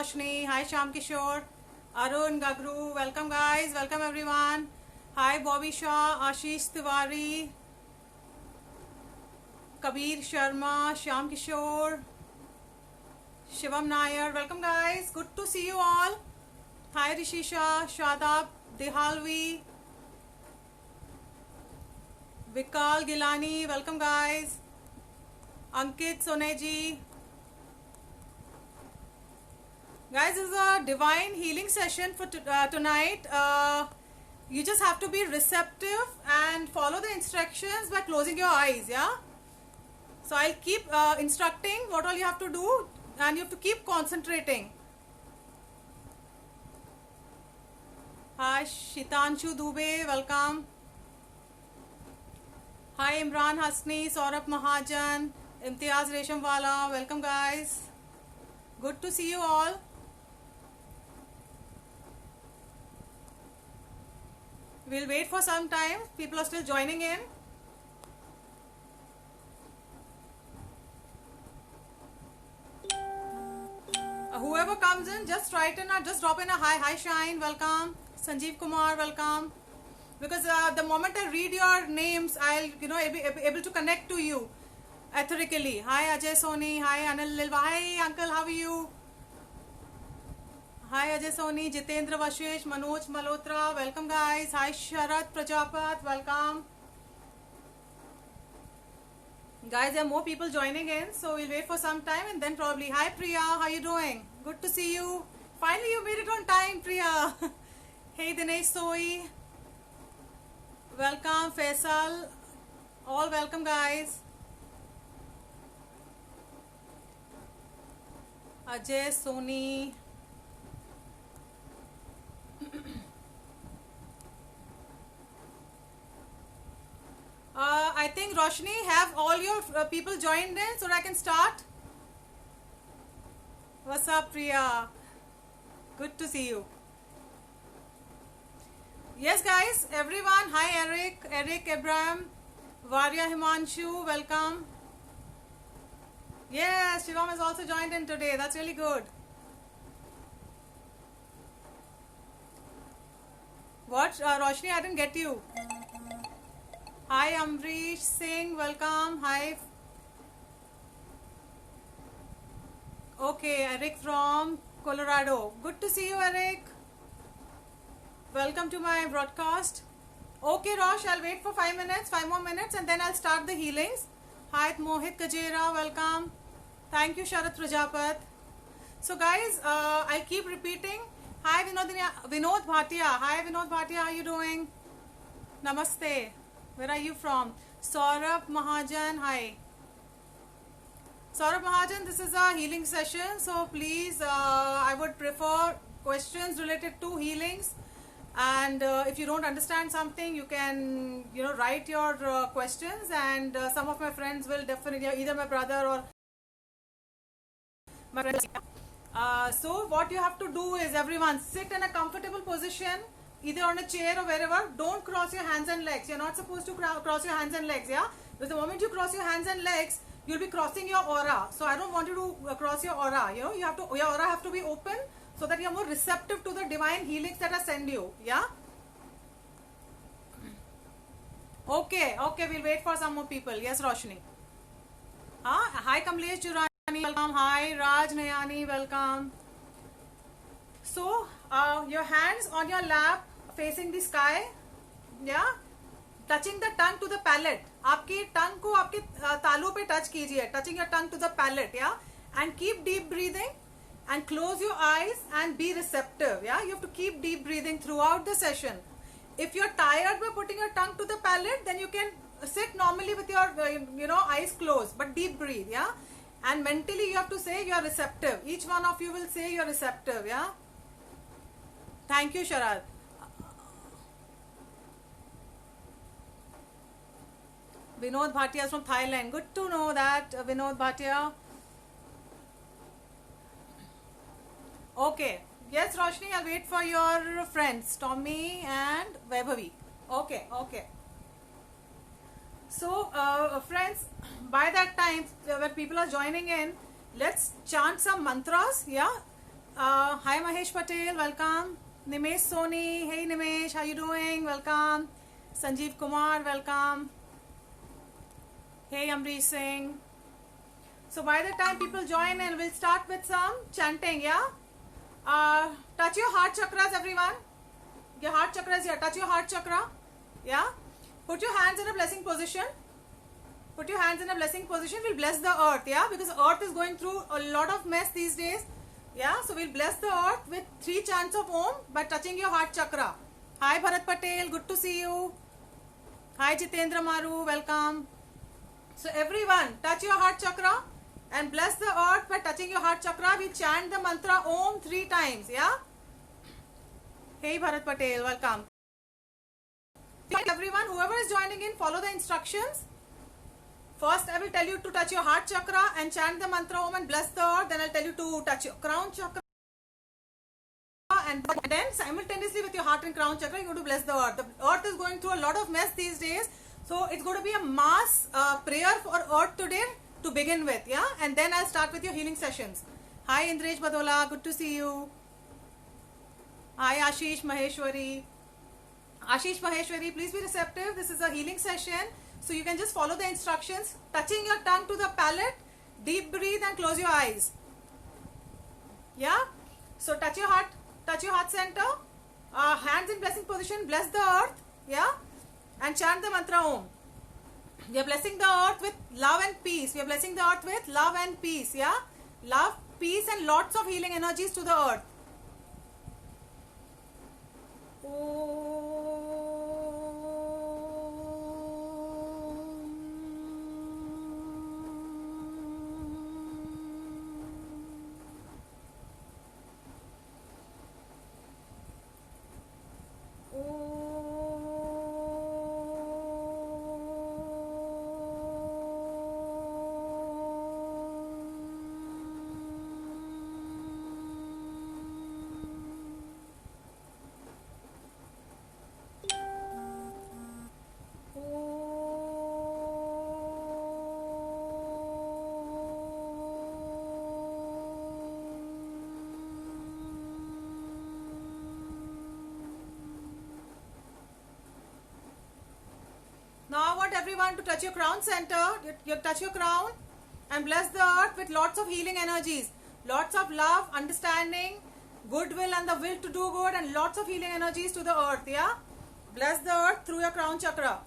Roshni. Hi, Shyam Kishore. Arun, Gagru. Welcome, guys. Welcome, everyone. Hi, Bobby Shah, Ashish Tiwari, Kabir Sharma, Shyam Kishore, Shivam Nair. Welcome, guys. Good to see you all. Hi, Rishisha, Shadab, Dehalvi, Vikal Gilani. Welcome, guys. Ankit Soneji. Guys, this is a divine healing session for tonight. You just have to be receptive and follow the instructions by closing your eyes, yeah? So I'll keep instructing what all you have to do, and you have to keep concentrating. Hi, Shitanshu Dubey, welcome. Hi, Imran Hasni, Saurabh Mahajan, Imtiaz Reshamwala, welcome, guys. Good to see you all. We'll wait for some time. People are still joining in. Whoever comes in, just write in or just drop in a hi. Hi, Shine, welcome. Sanjeev Kumar, welcome. Because the moment I read your names, I'll be able to connect to you ethically. Hi, Ajay Soni. Hi, Anil Lilwa. Hi, Uncle. How are you? Hi, Ajay Soni, Jitendra Vashesh, Manoj Malhotra, welcome, guys. Hi, Sharat Prajapat, welcome. Guys, there are more people joining in, so we'll wait for some time and then probably. Hi, Priya, how are you doing? Good to see you. Finally, you made it on time, Priya. Hey, Dinesh Soi. Welcome, Faisal. All welcome, guys. Ajay Soni. I think Roshni, have all your people joined in so that I can start? What's up, Priya? Good to see you. Yes, guys, everyone. Hi, Eric Abraham, Varya Himanshu, welcome. Yes, Shivam has also joined in today. That's really good. What? Roshni, I didn't get you. Hi, Amrish Singh, welcome. Hi. Okay, Eric from Colorado. Good to see you, Eric. Welcome to my broadcast. Okay, Rosh, I'll wait for 5 minutes, 5 more minutes, and then I'll start the healings. Hi, Mohit Kajera, welcome. Thank you, Sharat Prajapat. So, guys, I'll keep repeating. Hi, Vinod Bhatia. Hi, Vinod Bhatia, how are you doing? Namaste. Where are you from? Saurabh Mahajan, hi. Saurabh Mahajan, this is a healing session, so please, I would prefer questions related to healings. And if you don't understand something, you can, write your questions, and some of my friends will definitely, either my brother or my friend. So what you have to do is, everyone, sit in a comfortable position, either on a chair or wherever. Don't cross your hands and legs. You're not supposed to cross your hands and legs, yeah? Because the moment you cross your hands and legs, you'll be crossing your aura. So I don't want you to cross your aura. Your aura have to be open so that you're more receptive to the divine healings that I send you, yeah? Okay, we'll wait for some more people. Yes, Roshni. Hi, Kamlesh Jurani, welcome. Hi, Raj Nayani, welcome. So, your hands on your lap, facing the sky, yeah, touching the tongue to the palate. आपकी tongue को आपके तालू पे touch कीजिए, touching your tongue to the palate, yeah, and keep deep breathing and close your eyes and be receptive, yeah. You have to keep deep breathing throughout the session. If you're tired by putting your tongue to the palate, then you can sit normally with your eyes closed, but deep breathe, yeah. And mentally you have to say you're receptive. Each one of you will say you're receptive, yeah. Thank you, Sharad. Vinod Bhatia is from Thailand. Good to know that, Vinod Bhatia. Okay. Yes, Roshni, I'll wait for your friends, Tommy and Vaibhavi. Okay. So, friends, by that time, when people are joining in, let's chant some mantras, yeah? Hi Mahesh Patel, welcome. Nimesh Soni, hey Nimesh, how you doing? Welcome. Sanjeev Kumar, welcome. Hey Amrish Singh. So by the time people join in, we'll start with some chanting, yeah? Touch your heart chakras, everyone. Your heart chakra is here. Touch your heart chakra, yeah? Put your hands in a blessing position. Put your hands in a blessing position. We'll bless the earth, yeah? Because the earth is going through a lot of mess these days. Yeah, so we'll bless the earth with 3 chants of Om by touching your heart chakra. Hi Bharat Patel, good to see you. Hi Jitendra Maru, welcome. So everyone, touch your heart chakra and bless the earth by touching your heart chakra. We chant the mantra Om 3 times, yeah? Hey Bharat Patel, welcome. Everyone, whoever is joining in, follow the instructions. First, I will tell you to touch your heart chakra and chant the mantra Om and bless the earth. Then I'll tell you to touch your crown chakra. And then simultaneously with your heart and crown chakra, you're going to bless the earth. The earth is going through a lot of mess these days. So it's going to be a mass prayer for earth today to begin with. Yeah. And then I'll start with your healing sessions. Hi Indresh Badola. Good to see you. Hi Ashish Maheshwari. Ashish Maheshwari, please be receptive. This is a healing session. So you can just follow the instructions. Touching your tongue to the palate. Deep breathe and close your eyes. Yeah. So touch your heart center. Hands in blessing position. Bless the earth. Yeah. And chant the mantra Om. We are blessing the earth with love and peace. We are blessing the earth with love and peace. Yeah. Love, peace and lots of healing energies to the earth. Now I want everyone to touch your crown center. You touch your crown and bless the earth with lots of healing energies. Lots of love, understanding, goodwill and the will to do good and lots of healing energies to the earth. Yeah? Bless the earth through your crown chakra.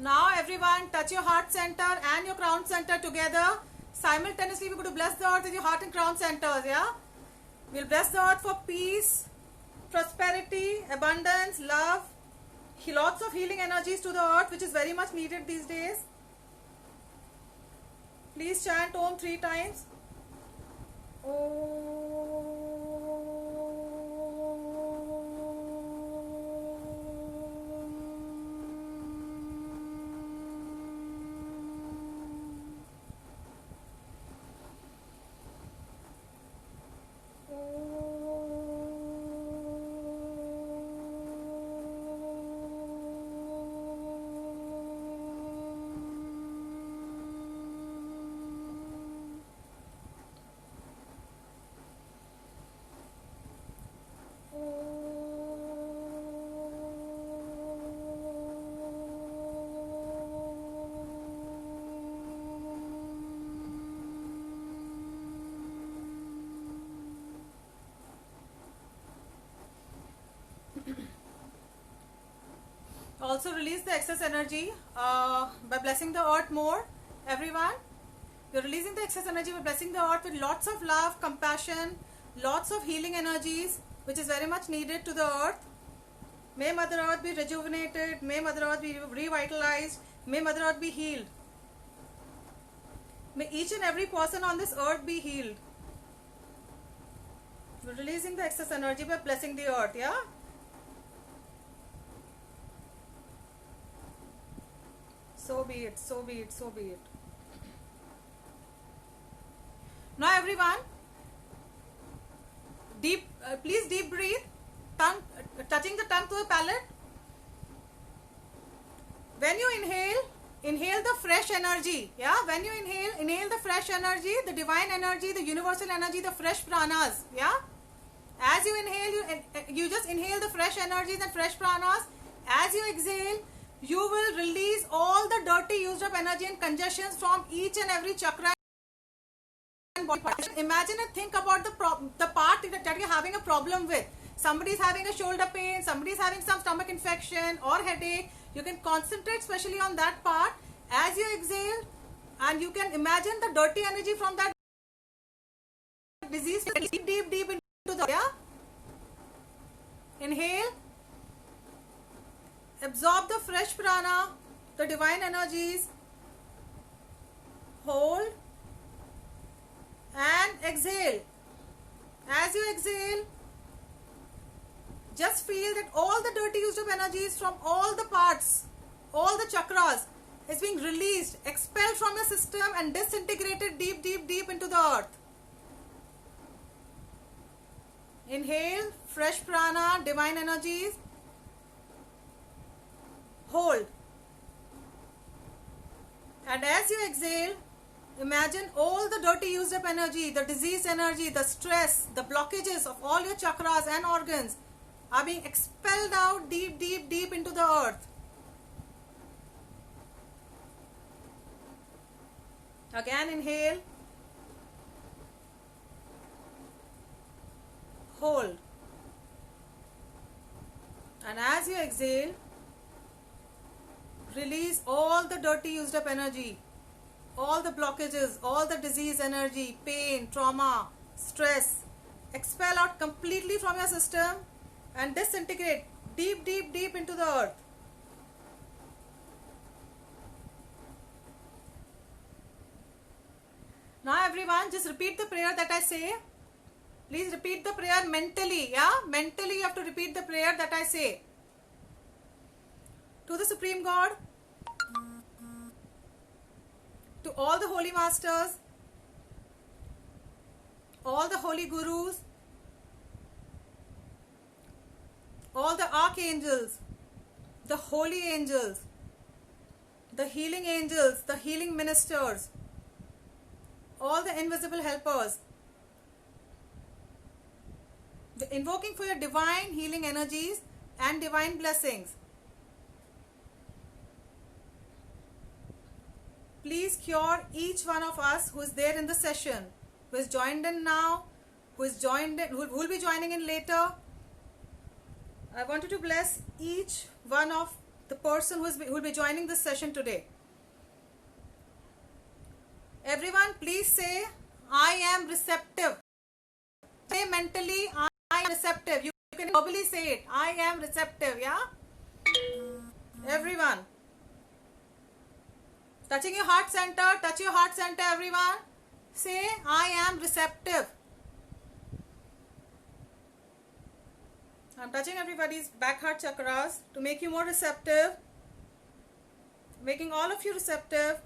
Now everyone touch your heart center and your crown center together. Simultaneously we're going to bless the earth with your heart and crown centers. Yeah, we'll bless the earth for peace, prosperity, abundance, love, lots of healing energies to the earth, which is very much needed these days. Please chant Om 3 times. Om. Also release the excess energy by blessing the earth more. Everyone, You're releasing the excess energy. We're blessing the earth with lots of love, compassion, lots of healing energies, which is very much needed to the earth. May Mother Earth be rejuvenated. May Mother Earth be revitalized. May Mother Earth be healed. May each and every person on this earth be healed. We're releasing the excess energy by blessing the earth, yeah? So be it, so be it, so be it. Now everyone, please deep breathe, tongue, touching the tongue to the palate. When you inhale the fresh energy, yeah? When you inhale the fresh energy, the divine energy, the universal energy, the fresh pranas, yeah? As you inhale, you just inhale the fresh energies and fresh pranas. As you exhale, you will release all the dirty used up energy and congestions from each and every chakra and body part. Imagine and think about the part that you're having a problem with. Somebody is having a shoulder pain, somebody is having some stomach infection or headache. You can concentrate especially on that part as you exhale, and you can imagine the dirty energy from that disease deep into the, yeah? Inhale, absorb the fresh prana, the divine energies, hold and exhale. As you exhale, just feel that all the dirty used up energies from all the parts, all the chakras is being released, expelled from your system and disintegrated deep into the earth. Inhale, fresh prana, divine energies. Hold. And as you exhale, imagine all the dirty used up energy, the diseased energy, the stress, the blockages of all your chakras and organs are being expelled out deep into the earth. Again inhale. Hold. And as you exhale, release all the dirty used up energy, all the blockages, all the disease energy, pain, trauma, stress. Expel out completely from your system and disintegrate deep into the earth. Now everyone, just repeat the prayer that I say. Please repeat the prayer mentally, yeah? Mentally you have to repeat the prayer that I say. To the Supreme God, to all the Holy Masters, all the Holy Gurus, all the Archangels, the Holy Angels, the Healing Angels, the Healing Ministers, all the invisible helpers, invoking for your divine healing energies and divine blessings. Please cure each one of us who is there in the session, who is joined in now, who will be joining in later. I want you to bless each one of the person who will be joining this session today. Everyone, please say, I am receptive. Say mentally, I am receptive. You can verbally say it. I am receptive, yeah? Everyone. Touching your heart center, touch your heart center, everyone. Say, I am receptive. I'm touching everybody's back heart chakras to make you more receptive, making all of you receptive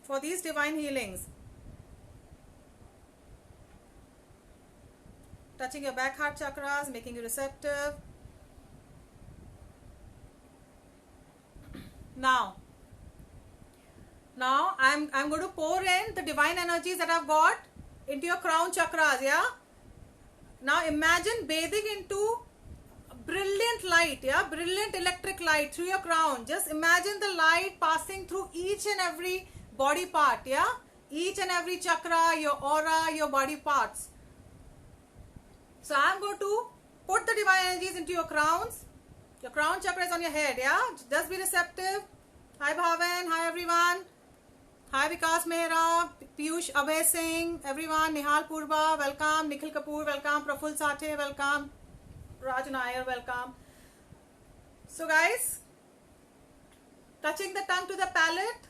for these divine healings. Touching your back heart chakras, making you receptive. Now I'm going to pour in the divine energies that I've got into your crown chakras, yeah? Now imagine bathing into brilliant light, yeah? Brilliant electric light through your crown. Just imagine the light passing through each and every body part, yeah? Each and every chakra, your aura, your body parts. So I'm going to put the divine energies into your crowns. Your crown chakra is on your head, yeah? Just be receptive. Hi Bhavan, hi everyone. Hi Vikas Mehra, Piyush Abhay Singh, everyone, Nihal Purba, welcome, Nikhil Kapoor, welcome, Praful Sathe, welcome, Raj Nair, welcome. So guys, touching the tongue to the palate,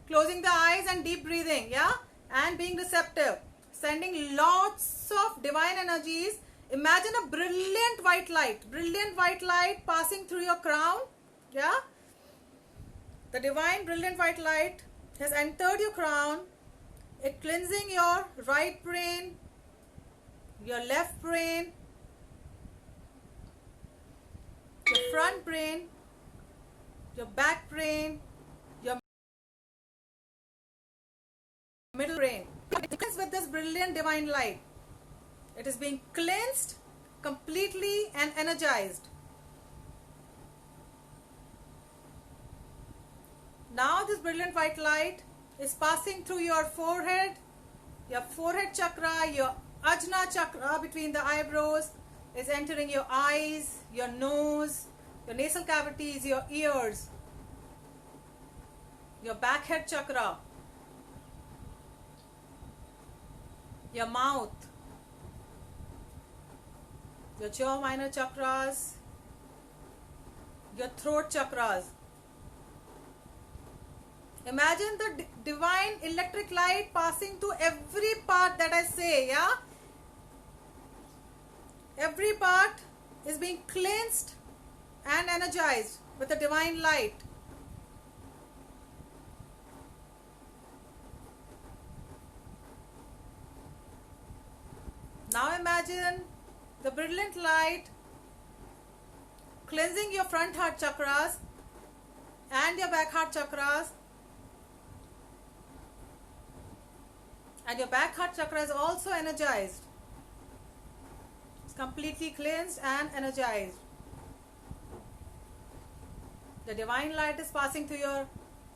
closing the eyes and deep breathing, yeah, and being receptive, sending lots of divine energies. Imagine a brilliant white light passing through your crown, yeah. The divine brilliant white light has entered your crown. It cleansing your right brain, your left brain, your front brain, your back brain, your middle brain. With this brilliant divine light, it is being cleansed completely and energized. Now this brilliant white light is passing through your forehead chakra, your Ajna chakra between the eyebrows, is entering your eyes, your nose, your nasal cavities, your ears, your back head chakra, your mouth, your jaw minor chakras, your throat chakras. Imagine the divine electric light passing to every part that I say, yeah? Every part is being cleansed and energized with the divine light. Now imagine the brilliant light cleansing your front heart chakras and your back heart chakras. And your back heart chakra is also energized. It's completely cleansed and energized. The divine light is passing through your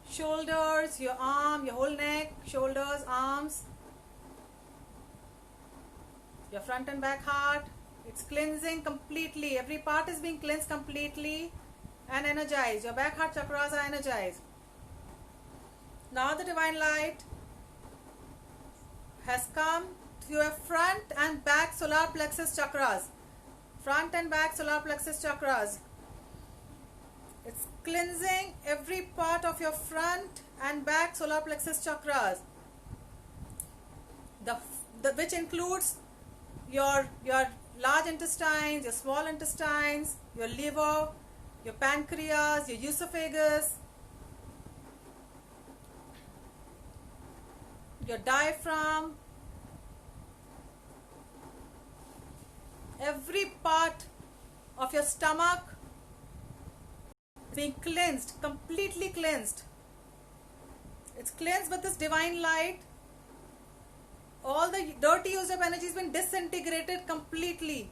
shoulders, your arm, your whole neck, shoulders, arms, your front and back heart. It's cleansing completely. Every part is being cleansed completely and energized. Your back heart chakras are energized. Now the divine light has come to your front and back solar plexus chakras. Front and back solar plexus chakras. It's cleansing every part of your front and back solar plexus chakras. Which includes your large intestines, your small intestines, your liver, your pancreas, your esophagus, your diaphragm, every part of your stomach being cleansed, completely cleansed. It's cleansed with this divine light. All the dirty use of energy has been disintegrated completely,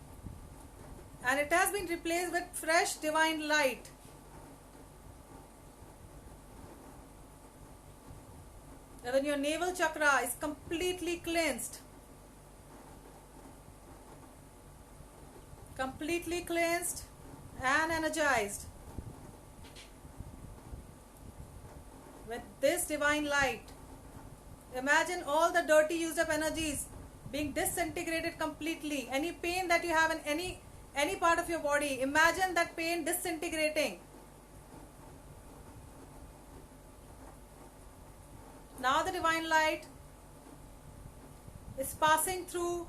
and it has been replaced with fresh divine light. Even your navel chakra is completely cleansed. Completely cleansed and energized with this divine light. Imagine all the dirty used up energies being disintegrated completely. Any pain that you have in any part of your body, imagine that pain disintegrating. Now the divine light is passing through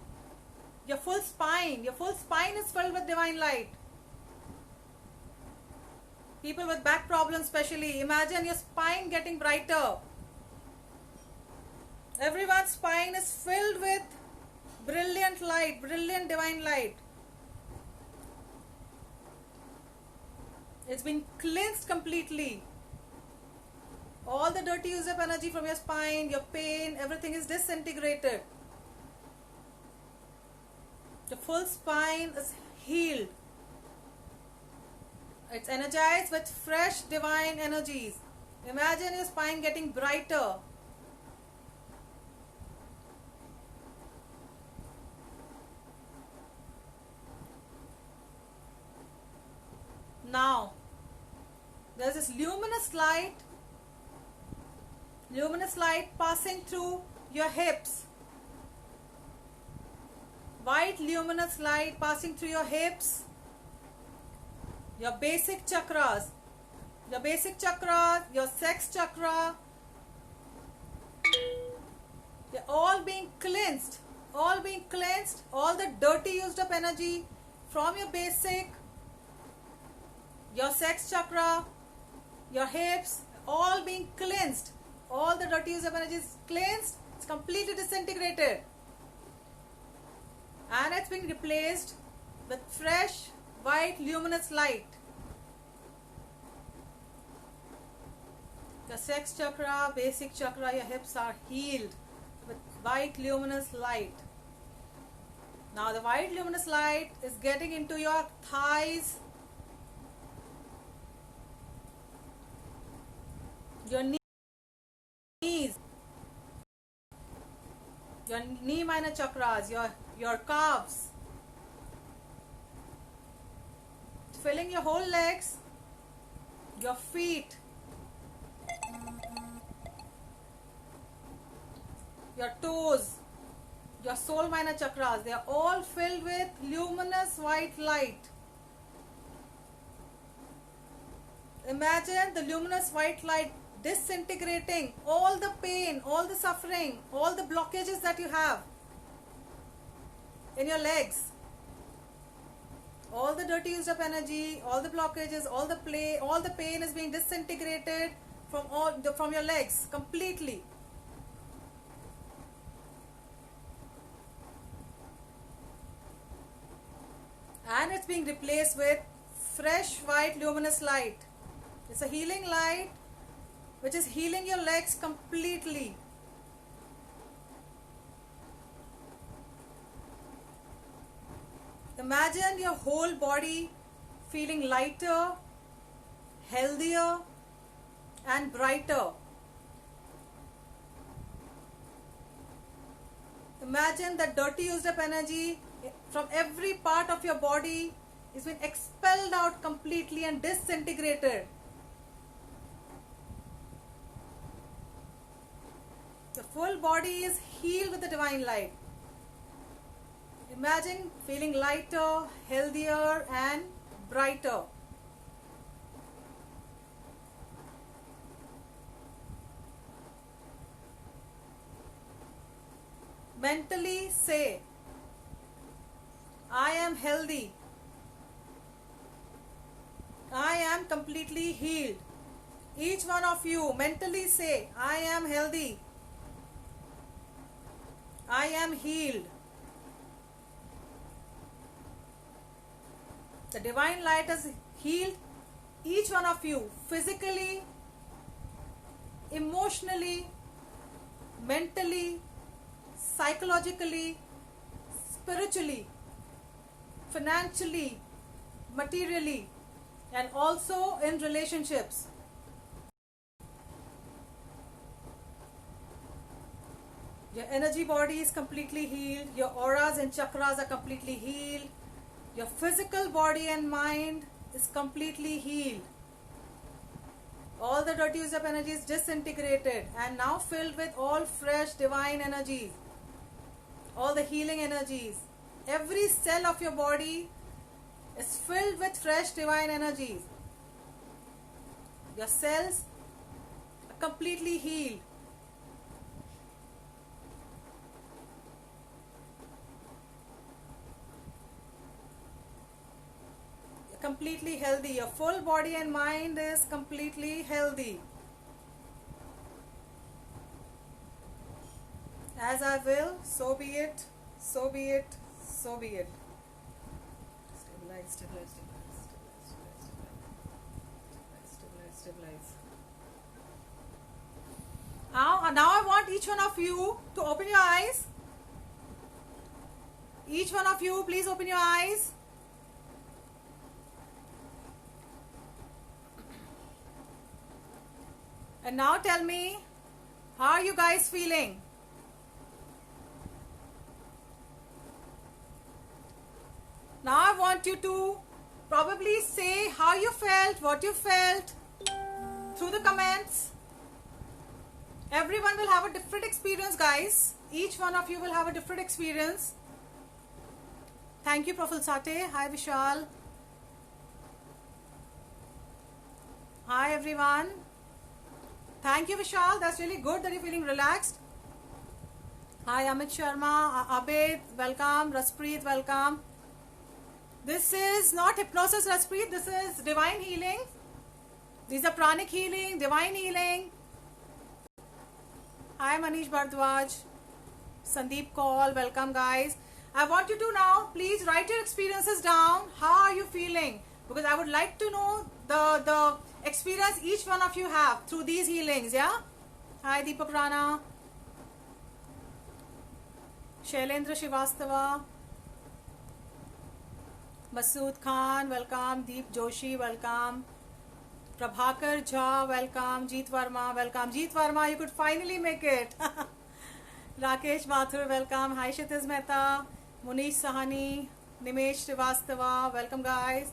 your full spine. Your full spine is filled with divine light. People with back problems especially, imagine your spine getting brighter. Everyone's spine is filled with brilliant light, brilliant divine light. It's been cleansed completely. All the dirty use of energy from your spine, your pain, everything is disintegrated. The full spine is healed. It's energized with fresh divine energies. Imagine your spine getting brighter. Now, there's this luminous light luminous light passing through your hips. White luminous light passing through your hips, your basic chakras, your sex chakra, they're all being cleansed, all the dirty used up energy from your basic, your sex chakra, your hips, all being cleansed. All the dirty used up energy is cleansed, it's completely disintegrated. And it's being replaced with fresh, white, luminous light. The sex chakra, basic chakra, your hips are healed with white, luminous light. Now the white, luminous light is getting into your thighs, your knees, your knee minor chakras, your calves, filling your whole legs, your feet, your toes, your soul minor chakras. They are all filled with luminous white light. Imagine the luminous white light disintegrating all the pain, all the suffering, all the blockages that you have in your legs. All the dirty used up energy, all the blockages, all the pain is being disintegrated from your legs completely. And it's being replaced with fresh white luminous light. It's a healing light which is healing your legs completely. Imagine your whole body feeling lighter, healthier, and brighter. Imagine that dirty used up energy from every part of your body is being expelled out completely and disintegrated. The full body is healed with the divine light. Imagine feeling lighter, healthier, and brighter. Mentally say, I am healthy. I am completely healed. Each one of you mentally say, I am healthy. I am healed. The divine light has healed each one of you physically, emotionally, mentally, psychologically, spiritually, financially, materially, and also in relationships. Your energy body is completely healed. Your auras and chakras are completely healed. Your physical body and mind is completely healed. All the dirty used up energy is disintegrated and now filled with all fresh divine energies. All the healing energies. Every cell of your body is filled with fresh divine energies. Your cells are completely healed. Completely healthy. Your full body and mind is completely healthy. As I will, so be it, so be it, so be it. Stabilize, stabilize, stabilize, stabilize, stabilize, stabilize, stabilize. Now I want each one of you to open your eyes. Each one of you, please open your eyes. And now tell me, how are you guys feeling? Now I want you to probably say how you felt, what you felt through the comments. Everyone will have a different experience, guys. Each one of you will have a different experience. Thank you, Praful Sate. Hi, Vishal. Hi, everyone. Thank you, Vishal. That's really good that you're feeling relaxed. Hi, Amit Sharma. Abed, welcome. Raspreet, welcome. This is not hypnosis, Raspreet. This is divine healing. These are pranic healing, divine healing. Hi, Manish Bhardwaj. Sandeep Kaul, welcome, guys. I want you to now, please write your experiences down. How are you feeling? Because I would like to know the experience each one of you have through these healings, yeah? Hi, Deepak Rana. Shailendra Shivastava. Masood Khan, welcome. Deep Joshi, welcome. Prabhakar Jha, welcome. Jeet Verma, welcome. Jeet Verma, you could finally make it. Rakesh Mathur, welcome. Hi, Shitiz Mehta. Munish Sahani. Nimesh Srivastava, welcome, guys.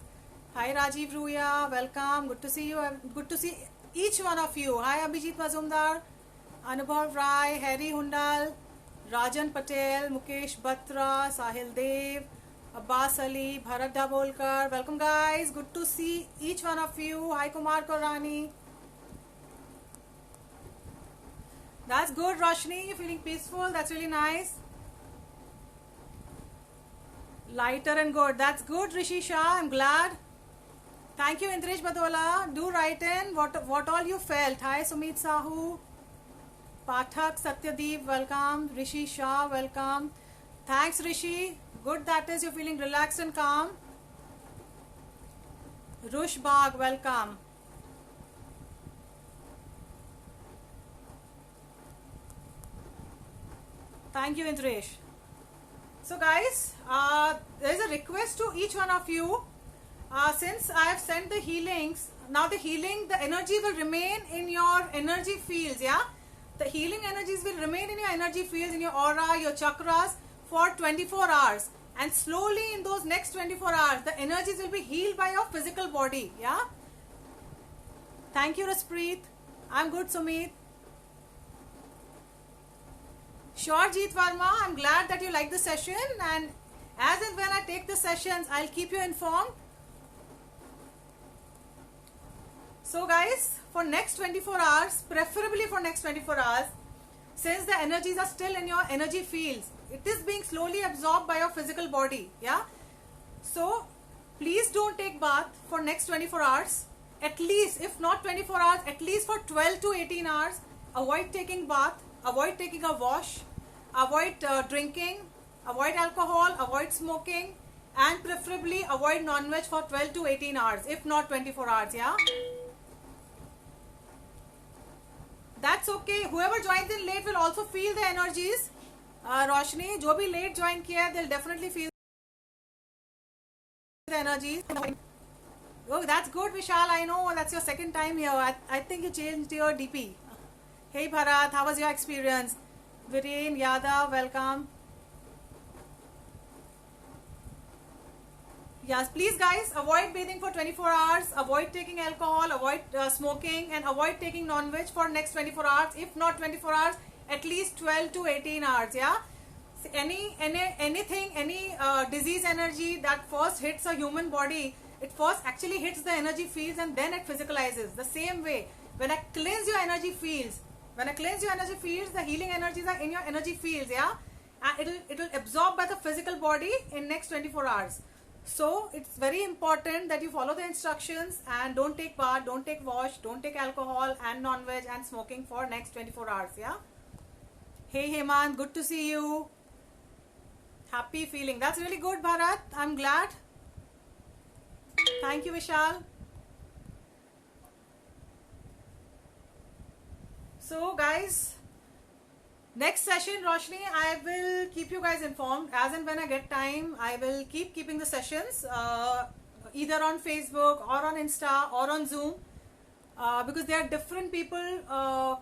Hi, Rajiv Ruya, welcome. Good to see you. Good to see each one of you. Hi, Abhijit Mazumdar. Anubhav Rai, Harry Hundal. Rajan Patel, Mukesh Batra, Sahil Dev. Abbas Ali, Bharat Dabolkar, welcome, guys. Good to see each one of you. Hi, Kumar Korani. That's good, Roshni. You're feeling peaceful. That's really nice. Lighter and good. That's good, Rishi Shah. I'm glad. Thank you, Indresh Badola. Do write in what all you felt. Hi, Sumit Sahu. Pathak Satyadeep, welcome. Rishi Shah, welcome. Thanks, Rishi. Good, that is, you're feeling relaxed and calm. Rush Bagh, welcome. Thank you, Indresh. So, guys, there is a request to each one of you. Since I have sent the healings, now the energy will remain in your energy fields, yeah? The healing energies will remain in your energy fields, in your aura, your chakras, for 24 hours, and slowly in those next 24 hours the energies will be healed by your physical body, yeah? Thank you, Raspreet. I'm good, Sumit. Sure, Jeet Verma, I'm glad that you like the session, and as and when I take the sessions I'll keep you informed. So, guys, for next 24 hours, preferably for next 24 hours, since the energies are still in your energy fields, it is being slowly absorbed by your physical body, yeah? So, please don't take bath for next 24 hours. At least, if not 24 hours, at least for 12 to 18 hours, avoid taking bath, avoid taking a wash, avoid drinking, avoid alcohol, avoid smoking, and preferably avoid non-veg for 12 to 18 hours, if not 24 hours, yeah? That's okay. Whoever joins in late will also feel the energies. Roshni, जो भी late join किया है, they'll definitely feel the energies. Oh, that's good, Vishal. I know that's your second time here. I think you changed your DP. Hey, Bharat, how was your experience? Viren Yadav, welcome. Yes, please, guys, avoid bathing for 24 hours, avoid taking alcohol, avoid smoking, and avoid taking non-veg for next 24 hours. If not 24 hours, at least 12 to 18 hours, yeah? Any disease energy that first hits a human body, it first actually hits the energy fields and then it physicalizes. The same way, when I cleanse your energy fields, the healing energies are in your energy fields, yeah? And it will absorb by the physical body in next 24 hours. So, it's very important that you follow the instructions and don't take bath, don't take wash, don't take alcohol and non-veg and smoking for next 24 hours, yeah? Hey, Hemant, good to see you. Happy feeling. That's really good, Bharat. I'm glad. Thank you, Vishal. So, guys, next session, Roshni, I will keep you guys informed. As and when I get time, I will keeping the sessions either on Facebook or on Insta or on Zoom because there are different people,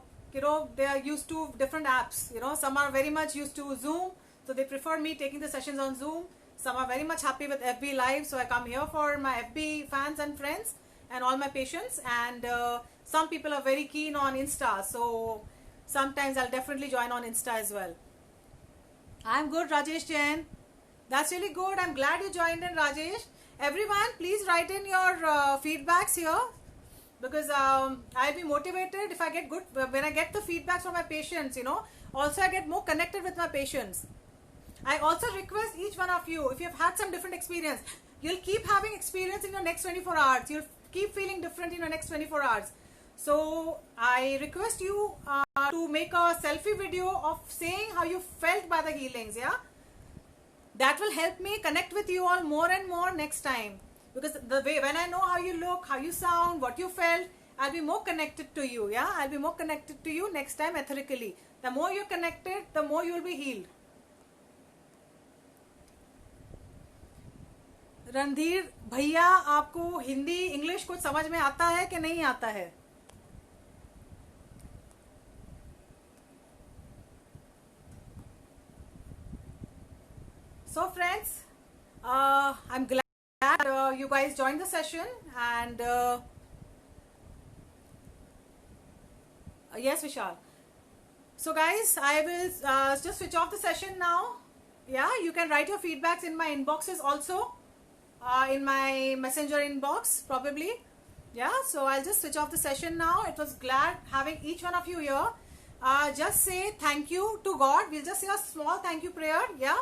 they are used to different apps. Some are very much used to Zoom, so they prefer me taking the sessions on Zoom. Some are very much happy with FB Live, so I come here for my FB fans and friends and all my patients. And some people are very keen on Insta, so sometimes I'll definitely join on Insta as well. I'm good, Rajesh Jain. That's really good. I'm glad you joined in, Rajesh. Everyone, please write in your feedbacks here, because I'll be motivated if I get good, when I get the feedbacks from my patients, you know. Also, I get more connected with my patients. I also request each one of you, if you've had some different experience, you'll keep having experience in your next 24 hours. You'll keep feeling different in your next 24 hours. So I request you to make a selfie video of saying how you felt by the healings, yeah. That will help me connect with you all more and more next time. Because the way, when I know how you look, how you sound, what you felt, I'll be more connected to you, yeah. I'll be more connected to you next time ethically. The more you're connected, the more you'll be healed. Randhir भैया, आपको Hindi English कुछ समझ में आता है कि नहीं आता है? So friends, I'm glad you guys joined the session, and yes, Vishal. So guys, I will just switch off the session now. Yeah, you can write your feedbacks in my inboxes also, in my messenger inbox probably. Yeah, so I'll just switch off the session now. It was glad having each one of you here. Just say thank you to God. We'll just say a small thank you prayer. Yeah,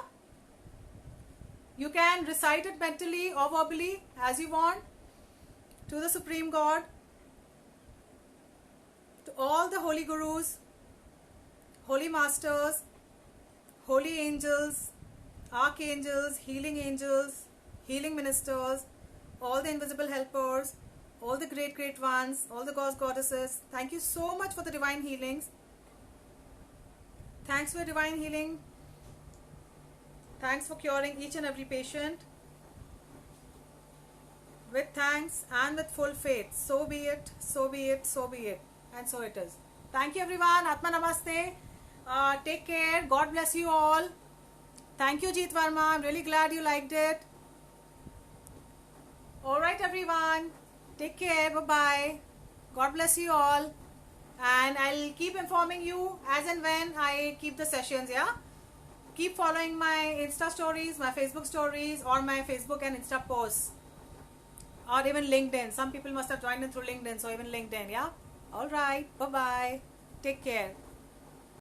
you can recite it mentally or verbally as you want, to the Supreme God, to all the holy gurus, holy masters, holy angels, archangels, healing ministers, all the invisible helpers, all the great ones, all the gods, goddesses. Thank you so much for the divine healings. Thanks for divine healing. Thanks for curing each and every patient with thanks and with full faith. So be it, so be it, so be it. And so it is. Thank you everyone. Atma Namaste. Take care. God bless you all. Thank you, Jeet Verma. I'm really glad you liked it. Alright everyone. Take care. Bye-bye. God bless you all. And I'll keep informing you as and when I keep the sessions, yeah? Keep following my Insta stories, my Facebook stories, or my Facebook and Insta posts, or even LinkedIn. Some people must have joined in through LinkedIn, so even LinkedIn, yeah? Alright, bye-bye. Take care.